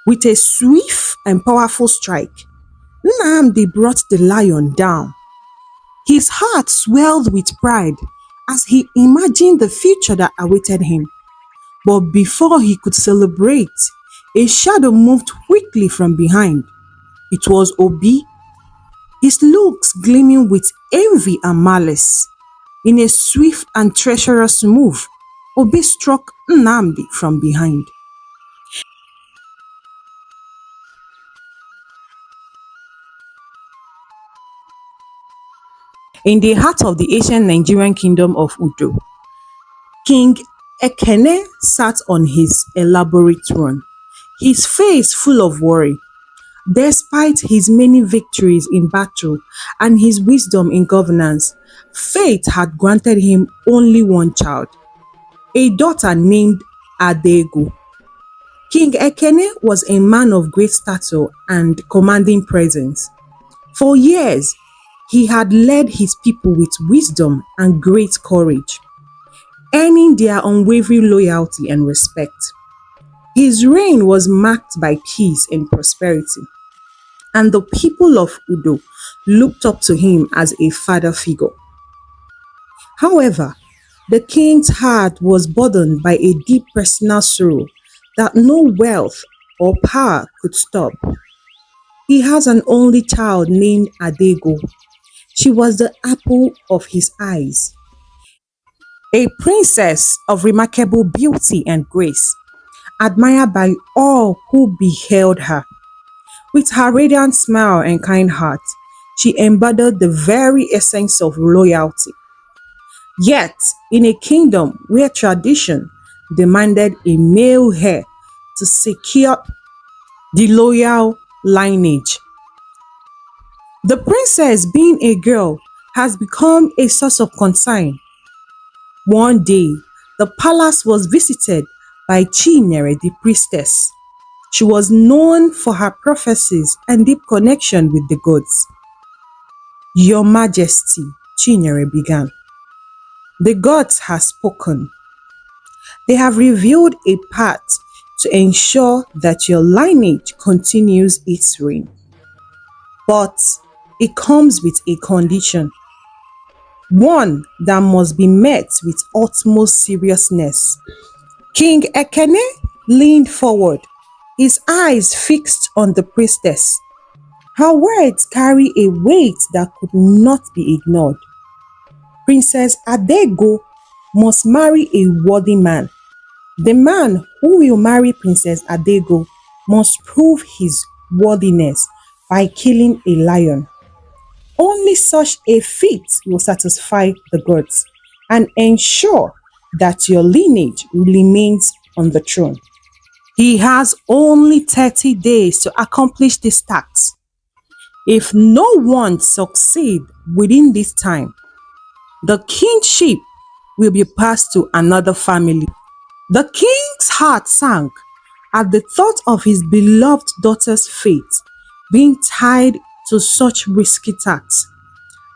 With a swift and powerful strike, Nnamdi brought the lion down. His heart swelled with pride as he imagined the future that awaited him. But before he could celebrate, a shadow moved quickly from behind. It was Obie, his looks gleaming with envy and malice. In a swift and treacherous move, Obie struck Nnamdi from behind. In the heart of the ancient Nigerian kingdom of Udo, King Ekene sat on his elaborate throne, his face full of worry. Despite his many victories in battle and his wisdom in governance, fate had granted him only one child, a daughter named Adego. King Ekene was a man of great stature and commanding presence. For years, he had led his people with wisdom and great courage, earning their unwavering loyalty and respect. His reign was marked by peace and prosperity, and the people of Udo looked up to him as a father figure. However, the king's heart was burdened by a deep personal sorrow that no wealth or power could stop. He has an only child named Adego. She was the apple of his eyes, a princess of remarkable beauty and grace, admired by all who beheld her. With her radiant smile and kind heart, she embodied the very essence of loyalty. Yet, in a kingdom where tradition demanded a male heir to secure the loyal lineage, the princess, being a girl, has become a source of concern. One day, the palace was visited by Chinyere the priestess. She was known for her prophecies and deep connection with the gods. Your Majesty, Chinyere began, the gods have spoken. They have revealed a path to ensure that your lineage continues its reign. But it comes with a condition, one that must be met with utmost seriousness. King Ekene leaned forward, his eyes fixed on the priestess. Her words carry a weight that could not be ignored. Princess Adego must marry a worthy man. The man who will marry Princess Adego must prove his worthiness by killing a lion. Only such a feat will satisfy the gods and ensure that your lineage remains on the throne. He has only 30 days to accomplish this task. If no one succeeds within this time, the kingship will be passed to another family. The king's heart sank at the thought of his beloved daughter's fate being tied to such risky tasks.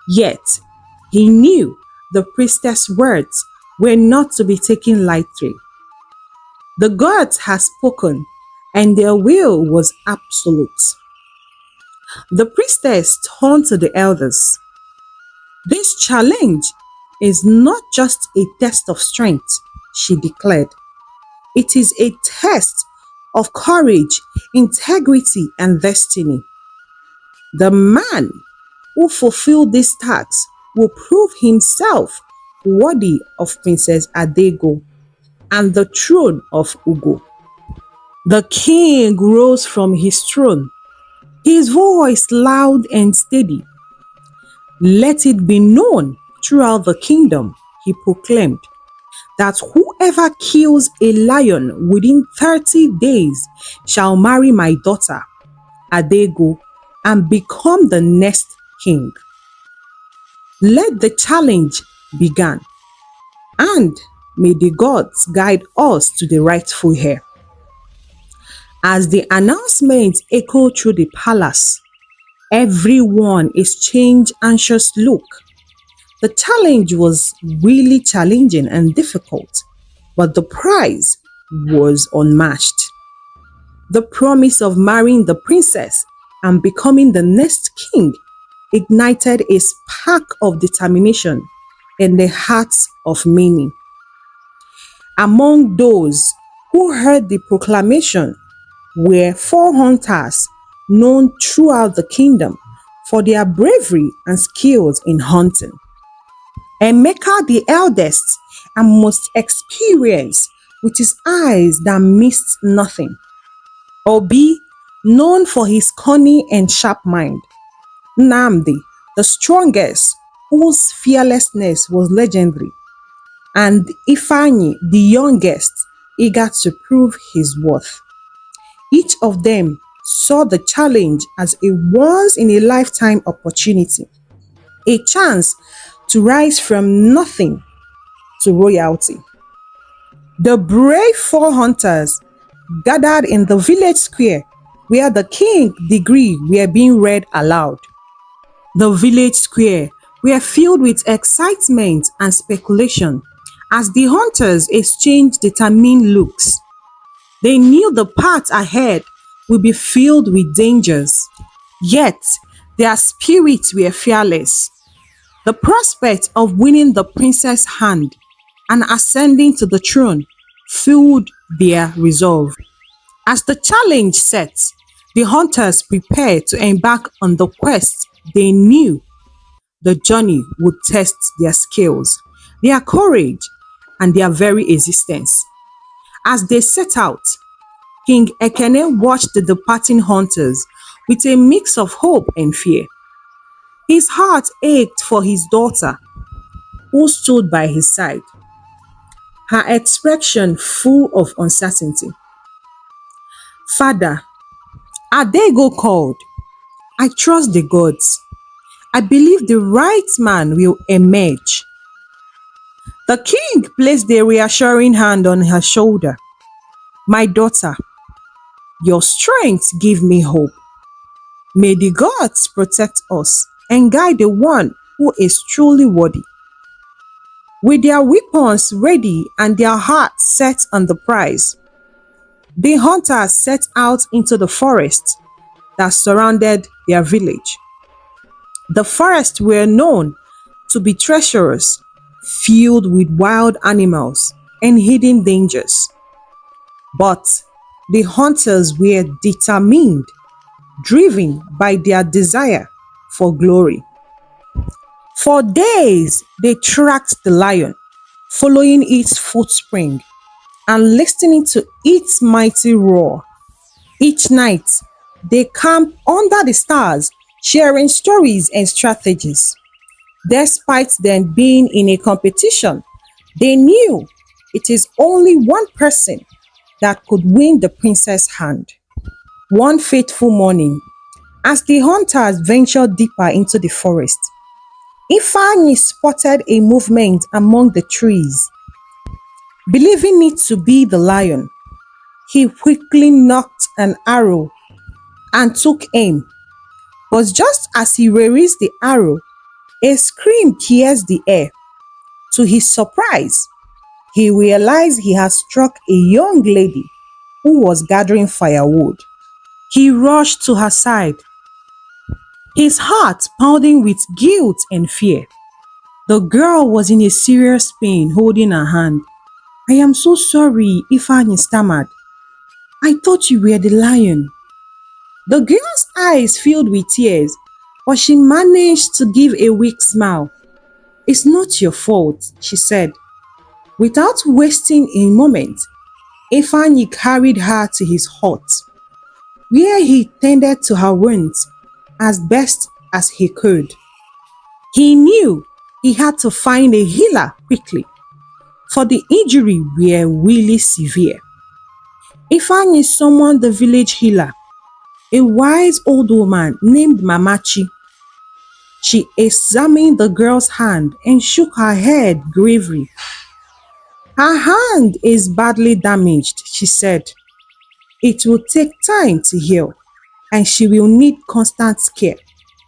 Yet, he knew the priestess' words were not to be taken lightly. The gods had spoken, and their will was absolute. The priestess turned to the elders. This challenge is not just a test of strength, she declared. It is a test of courage, integrity, and destiny. The man who fulfills this task will prove himself worthy of Princess Adego and the throne of Ugo. The king rose from his throne, his voice loud and steady. Let it be known throughout the kingdom, he proclaimed, that whoever kills a lion within 30 days shall marry my daughter, Adego, and become the next king. Let the challenge begin, and may the gods guide us to the rightful heir. As the announcement echoed through the palace, everyone exchanged anxious look. The challenge was really challenging and difficult, but the prize was unmatched. The promise of marrying the princess and becoming the next king ignited a spark of determination in the hearts of many. Among those who heard the proclamation were four hunters known throughout the kingdom for their bravery and skills in hunting. Emeka, the eldest and most experienced, with his eyes that missed nothing. Obie, known for his cunning and sharp mind. Nnamdi, the strongest, whose fearlessness was legendary. And Ifani, the youngest, eager to prove his worth. Each of them saw the challenge as a once in a lifetime opportunity, a chance to rise from nothing to royalty. The brave four hunters gathered in the village square where the king decree were being read aloud. The village square were filled with excitement and speculation as the hunters exchanged determined looks. They knew the path ahead would be filled with dangers, yet their spirits were fearless. The prospect of winning the princess' hand and ascending to the throne fueled their resolve. As the challenge set, the hunters prepared to embark on the quest. They knew the journey would test their skills, their courage, and their very existence. As they set out, King Ekene watched the departing hunters with a mix of hope and fear. His heart ached for his daughter, who stood by his side, her expression full of uncertainty. Father, Adego called. I trust the gods. I believe the right man will emerge. The king placed a reassuring hand on her shoulder. My daughter, your strength give me hope. May the gods protect us and guide the one who is truly worthy. With their weapons ready and their hearts set on the prize, the hunters set out into the forest that surrounded their village. The forests were known to be treacherous, filled with wild animals and hidden dangers. But the hunters were determined, driven by their desire for glory. For days they tracked the lion, following its footspring and listening to its mighty roar. Each night they camped under the stars, sharing stories and strategies. Despite them being in a competition, they knew it is only one person that could win the princess' hand. One fateful morning, as the hunters ventured deeper into the forest, Ifani spotted a movement among the trees. Believing it to be the lion, he quickly nocked an arrow and took aim. But just as he released the arrow, a scream pierced the air. To his surprise, he realized he had struck a young lady who was gathering firewood. He rushed to her side, his heart pounding with guilt and fear. The girl was in a serious pain, holding her hand. I am so sorry, Ifani stammered. I thought you were the lion. The girl's eyes filled with tears, but she managed to give a weak smile. It's not your fault, she said. Without wasting a moment, Ifani carried her to his hut, where he tended to her wounds as best as he could. He knew he had to find a healer quickly, for the injury were really severe. Ifani summoned the village healer, a wise old woman named Mamachi. She examined the girl's hand and shook her head gravely. Her hand is badly damaged, she said. It will take time to heal and she will need constant care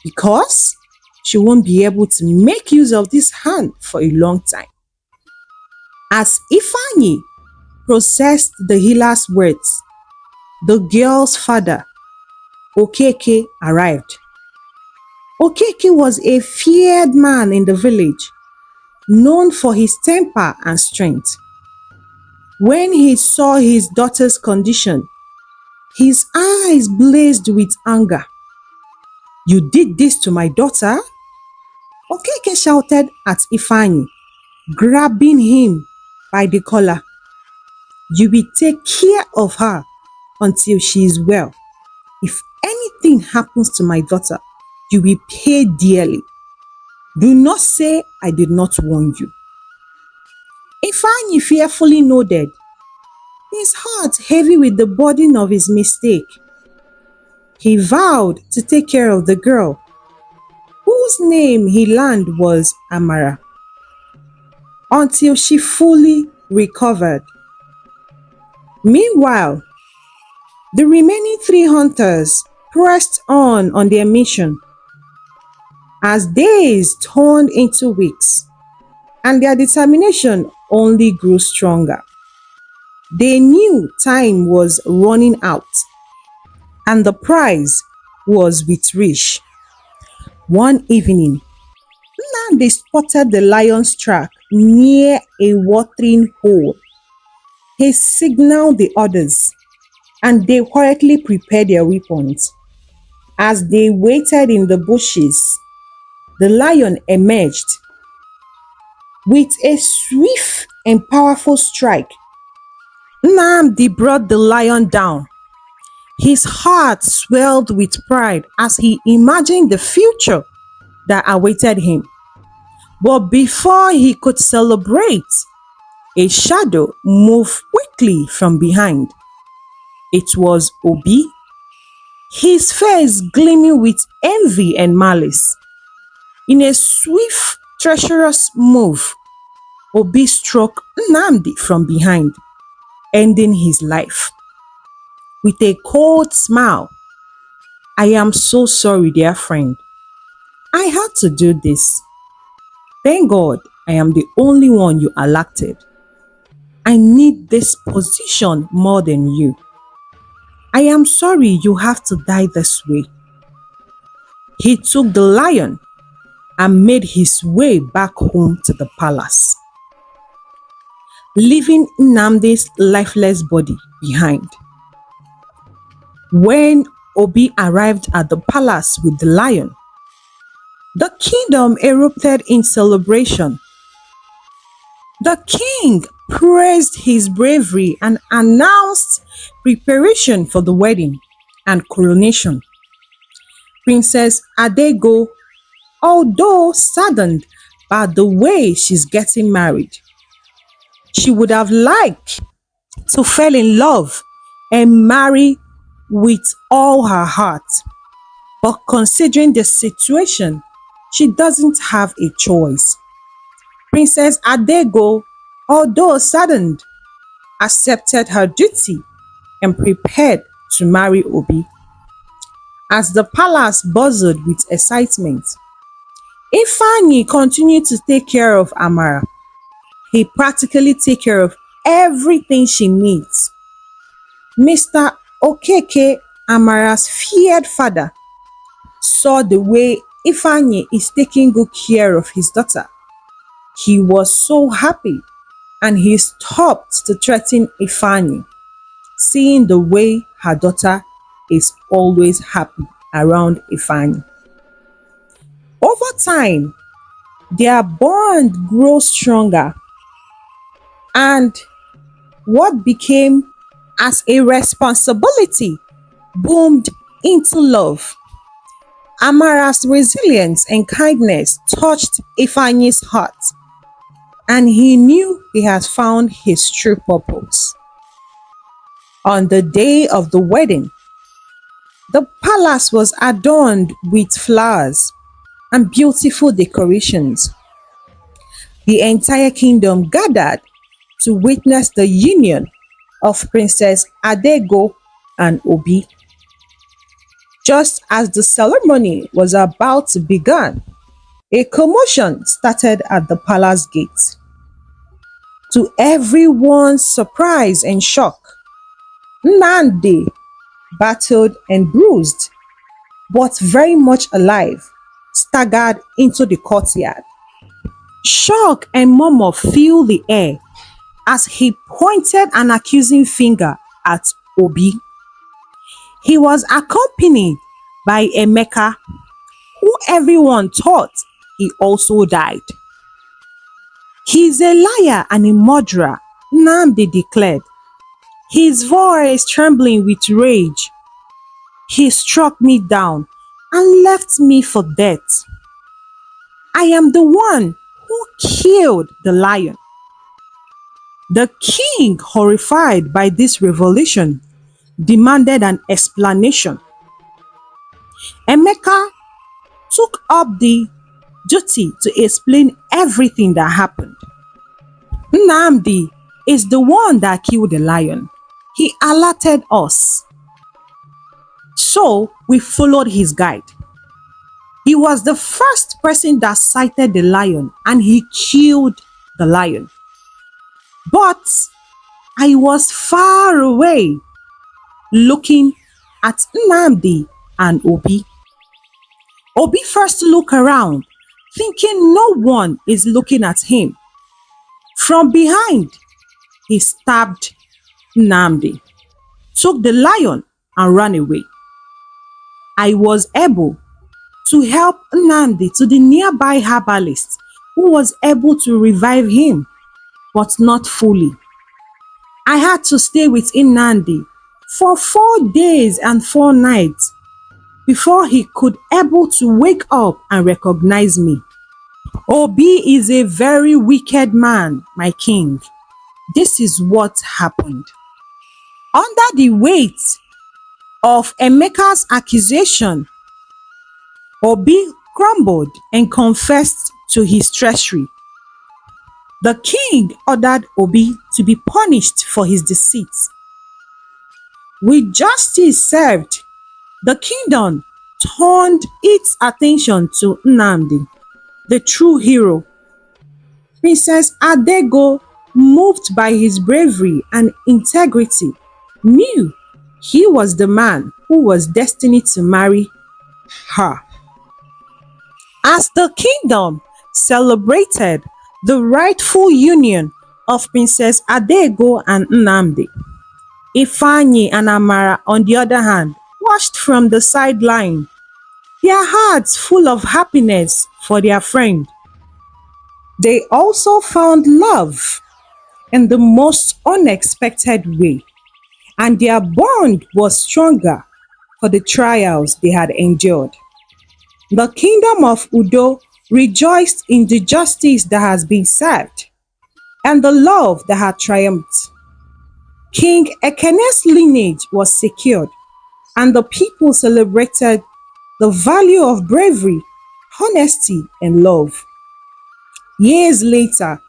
because she won't be able to make use of this hand for a long time. As Ifani processed the healer's words, the girl's father, Okeke, arrived. Okeke was a feared man in the village, known for his temper and strength. When he saw his daughter's condition, his eyes blazed with anger. "You did this to my daughter?" Okeke shouted at Ifani, grabbing him by the collar. "You will take care of her until she is well. If anything happens to my daughter, you will pay dearly. Do not say I did not warn you." Ifani fearfully nodded, his heart heavy with the burden of his mistake. He vowed to take care of the girl, whose name he learned was Amara, until she fully recovered. Meanwhile, the remaining three hunters pressed on their mission. As days turned into weeks, and their determination only grew stronger. They knew time was running out, and the prize was with reach. One evening, Nnamdi spotted the lion's track near a watering hole. He signaled the others, and they quietly prepared their weapons. As they waited in the bushes, the lion emerged. With a swift and powerful strike, Nnamdi brought the lion down. His heart swelled with pride as he imagined the future that awaited him. But before he could celebrate, a shadow moved quickly from behind. It was Obie, his face gleaming with envy and malice. In a swift, treacherous move, Obie struck Nnamdi from behind, ending his life. With a cold smile, "I am so sorry, dear friend. I had to do this. Thank God I am the only one you elected. I need this position more than you. I am sorry you have to die this way." He took the lion and made his way back home to the palace, leaving Nnamdi's lifeless body behind. When Obie arrived at the palace with the lion, the kingdom erupted in celebration. The king praised his bravery and announced preparation for the wedding and coronation. Princess Adego, although saddened by the way she's getting married, she would have liked to fall in love and marry with all her heart. But considering the situation, she doesn't have a choice. Princess Adego, although saddened, accepted her duty and prepared to marry Obie. As the palace buzzed with excitement, Ifani continued to take care of Amara. He practically takes care of everything she needs. Mr. Okeke, Amara's feared father, saw the way Ifani is taking good care of his daughter. He was so happy and he stopped to threaten Ifani, seeing the way her daughter is always happy around Ifani. Over time, their bond grows stronger, and what became as a responsibility boomed into love. Amara's resilience and kindness touched Ifani's heart, and he knew he had found his true purpose. On the day of the wedding, the palace was adorned with flowers and beautiful decorations. The entire kingdom gathered to witness the union of Princess Adego and Obie. Just as the ceremony was about to begin, a commotion started at the palace gate. To everyone's surprise and shock, Nnamdi battered and bruised, but very much alive, staggered into the courtyard. Shock and murmur filled the air as he pointed an accusing finger at Obie. He was accompanied by Emeka, who everyone thought he also died. "He's a liar and a murderer," Nnamdi declared, his voice trembling with rage. "He struck me down and left me for dead. I am the one who killed the lion." The king, horrified by this revelation, demanded an explanation. Emeka took up the duty to explain everything that happened. "Nnamdi is the one that killed the lion. He alerted us. So we followed his guide. He was the first person that sighted the lion and he killed the lion. But I was far away looking at Nnamdi and Obie. Obie first looked around, thinking no one is looking at him. From behind, he stabbed Nnamdi, took the lion and ran away. I was able to help Nnamdi to the nearby herbalist who was able to revive him, but not fully. I had to stay with Nnamdi for 4 days and 4 nights before he could able to wake up and recognize me. Obie is a very wicked man, my king. This is what happened." Under the weight of Emeka's accusation, Obie crumbled and confessed to his treachery. The king ordered Obie to be punished for his deceit. With justice served, the kingdom turned its attention to Nnamdi, the true hero. Princess Adego, moved by his bravery and integrity, knew he was the man who was destined to marry her. As the kingdom celebrated the rightful union of Princess Adego and Nnamdi, Ifani and Amara, on the other hand, watched from the sideline, their hearts full of happiness for their friend. They also found love in the most unexpected way, and their bond was stronger for the trials they had endured. The kingdom of Udo rejoiced in the justice that has been served and the love that had triumphed. King Ekene's lineage was secured, and the people celebrated the value of bravery, honesty, and love. Years later,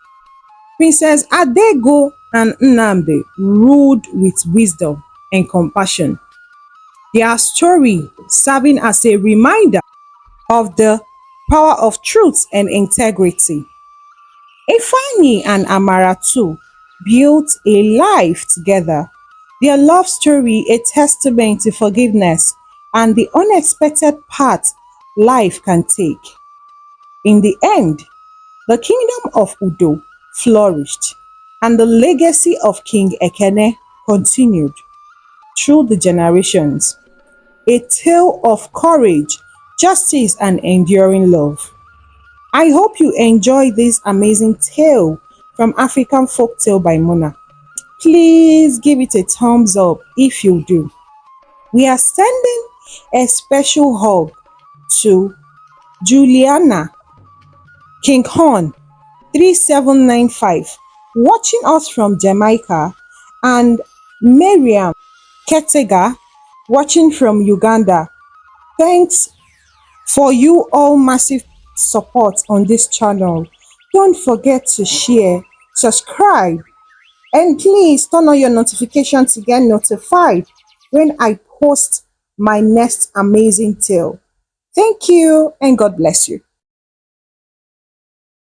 Princess Adego and Nnamdi ruled with wisdom and compassion, their story serving as a reminder of the power of truth and integrity. Ifani and Amara too built a life together, their love story a testament to forgiveness and the unexpected path life can take. In the end, the kingdom of Udo flourished, and the legacy of King Ekene continued through the generations, a tale of courage, justice, and enduring love. I hope you enjoy this amazing tale from African Folktale by Mona. Please give it a thumbs up if you do. We are sending a special hug to Juliana King Horn 3795 watching us from Jamaica, and Miriam Ketega watching from Uganda. Thanks for you all massive support on this channel. Don't forget to share, subscribe, and please turn on your notifications to get notified when I post my next amazing tale. Thank you and God bless you.